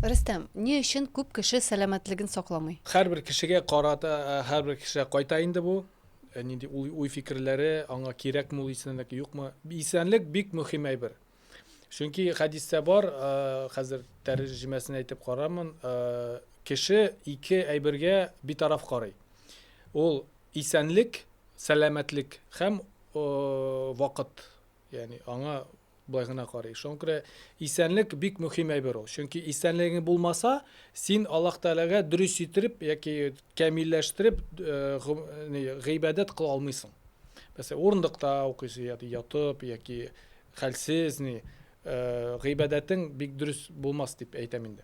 Рөстәм, ни өчен күп кеше сәламәтлеген сакламый? Һәрбер кешегә карата, һәрбер кешегә кайта инде бу. Нинди уй фикерләре, аңа кирәкме ул исәнлек, юкмы? Исәнлек бик мөһим әйбер. Чөнки хәдистә бар, хәзер тәрҗемәсен әйтеп карамын, кеше ике әйбергә битараф карый. Ул исәнлек, сәламәтлек һәм вакыт. Ягъни аңа булай гына карый. Шуңа күрә исәнлек бик мөһим әйбер ул. Чөнки исәнлегең булмаса, син Аллаһ Тәгаләгә дөрес итеп яки камилләштереп гыйбадәт кыла алмыйсың. Мәсәлән, урындыкта укыйсың яки ятып, яки хәлсез гыйбадәтең бик дөрес булмас дип әйтәм инде.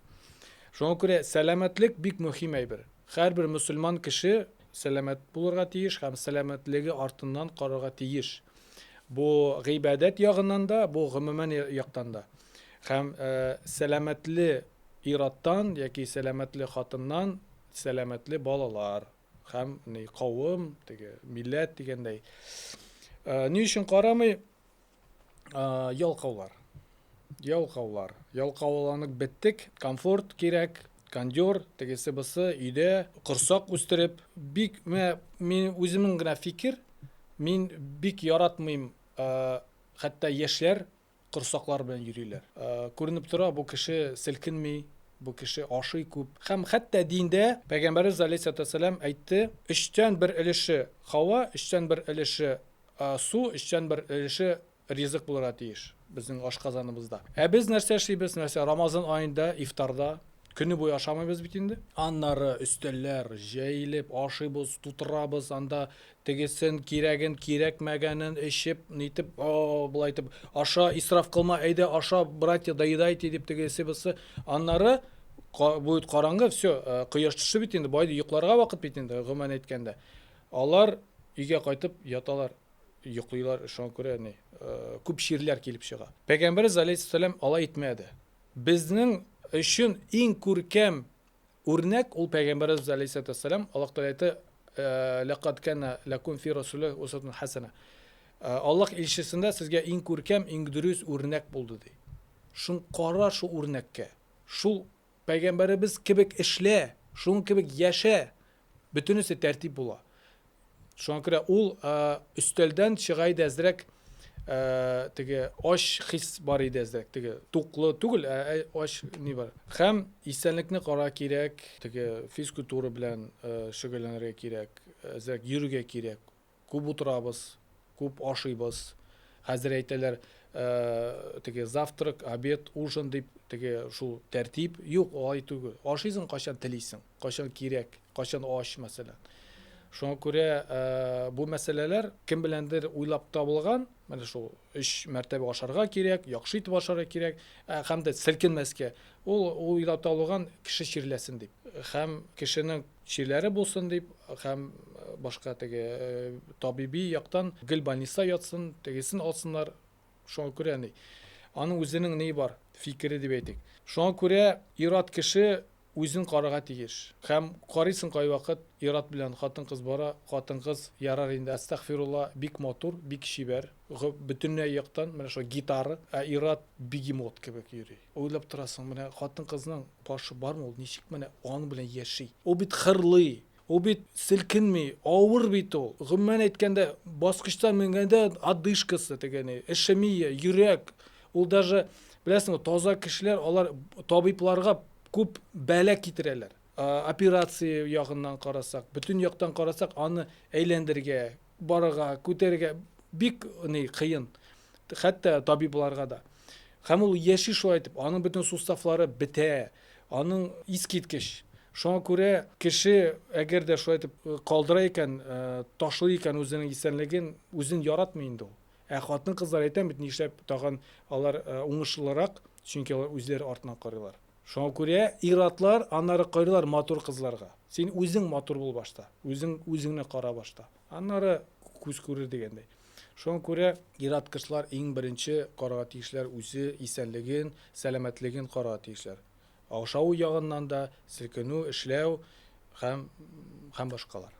Шуңа күрә сәламәтлек бик мөһим әйбер. Һәрбер мөселман кеше сәламәт булырга тиеш һәм сәламәтлеге артыннан карарга тиеш. Бу гыйбадәт ягыннан да, бу гомумән яктан да. Һәм сәламәтле ираттан яки сәламәтле хатыннан сәламәтле балалар һәм кавым, милләт дигәндәй. Ни өчен карамый? Ялкаулар. Ялкауланып беттек, комфорт кирәк, кондер, тегесе бусы өйдә корсак үстереп, бик мин үземнең генә фикер, мин бик яратмыйм, хәтта яшьләр корсаклар белән йөриләр. Күренеп тора, бу кеше селкенми, бу кеше ашый күп. Һәм хәтта диндә Пәйгамбәрбез алейһиссалату вассалам әйтте, 3тән 1 өлеше һава, 3тән 1 өлеше су, 3тән 1 өлеше ризык булырга тиеш безнең ашказаныбызда. Без нәрсә эшлибез? Мәсәлән, Рамазан аенда ифтарда көне буе ашамыйбыз бит инде. Аннары өстәлләр җәйлеп ашыйбыз, тутырабыз, анда тегесен кирәген, кирәкмәгәнен эчеп, нитеп, булай итеп, аша исраф кылма, әйдә аша, братья, доедайте дип тегесе бусы. Аннары будет караңгы, все, кояш төшеп бит инде, байды йокларга вакыт бит инде, гомумән әйткәндә. Алар өйгә кайтып яталар, йоклыйлар, шуңа күрә күп ширләр килеп чыга. Пәйгамбәрбез алейһиссалам алай итмәде. Безнең өчен иң күркәм үрнәк ул Пәйгамбәрбез алейһиссалам, Аллаһ Тәгалә әйтте, лақад кана лакум фи расулиллаһи усватун хасана. Аллаһ илчесендә сезгә иң күркәм, иң дөрес үрнәк булды ди. Шун кара шу үрнәккә. Шул Пәйгамбәрбез кебек эшлә, шун кебек яшә, бөтенесе тәртип була. Шуңа күрә ул өстәлдән чыга иде әзрәк, теге аш хис бар иде әзрәк, теге туклы түгел, аш ни бар. Һәм исәнлекне кара кирәк, теге физкультура белән шөгыльләнергә кирәк, әзрәк йөрергә кирәк. Күп утырабыз, күп ашыйбыз. Хәзер әйтәләр, теге завтрак, обед, ужин дип, теге шул тәртип юк, алай түгел. Ашыйсың качан телисең, качан кирәк, качан аш мәсәлән. Шуңа күрә бу мәсьәләләр кем беләндер уйлап табылган. Менә шул 3 мәртәбә ашарга кирәк, яхшы итеп ашарга кирәк, һәм дә селкенмәскә. Ул уйлап табылган кеше чирләсен дип. Һәм кешенең чирләре булсын дип, һәм башка теге табиби яктан гел больница ятсын, тегесен алсыннар. Шуңа күрә аның үзенең ни бар, фикере дип әйтик. Шуңа күрә ират кеше үзен карарга тиеш. Һәм карыйсың кай вакыт ират белән хатын-кыз бара, хатын-кыз ярар инде, астагфирулла, бик матур, бик шибәр, бөтенләй яктан, менә шул гитара, ират бигемот кебек йөри. Уйлап торасың, менә хатын-кызның башы бармы, ул ничек менә аны белән яши? Ул бит хырлый, ул бит селкенми, авыр бит ул. Гомумән әйткәндә, баскычтан менгәндә одышкасы дигәне, эшемия, йөрәк. Ул даже беләсеңме, таза кешеләр, алар табибларга күп бәлә китерәләр. Операция ягыннан карасак, бүтән яктан карасак, аны әйләндергә, барырга, күтәрергә бик кыен. Хәтта табибларга да. Һәм ул яши шулай итеп, аның бүтән суставлары бетә, аның искиткеч. Шуңа күрә кеше әгәр дә шулай итеп калдыра икән, ташлый икән үзенең исәнлеген, үзен яратмый инде ул. Хатын-кызлар әйтәм бит, нишләп тагын алар уңышлырак, чөнки алар үзләре артыннан карыйлар. Шуңа күрә иратлар аннары карыйлар матур кызларга. Син үзең матур бул башта, үзеңне кара башта. Аннары күз күрер дигәндәй. Шуңа күрә ират кызлар иң беренче карарга тиешләр үзе исәнлеген, сәламәтлеген карарга тиешләр. Ашау ягыннан да, селкенү, эшләү һәм башкалар.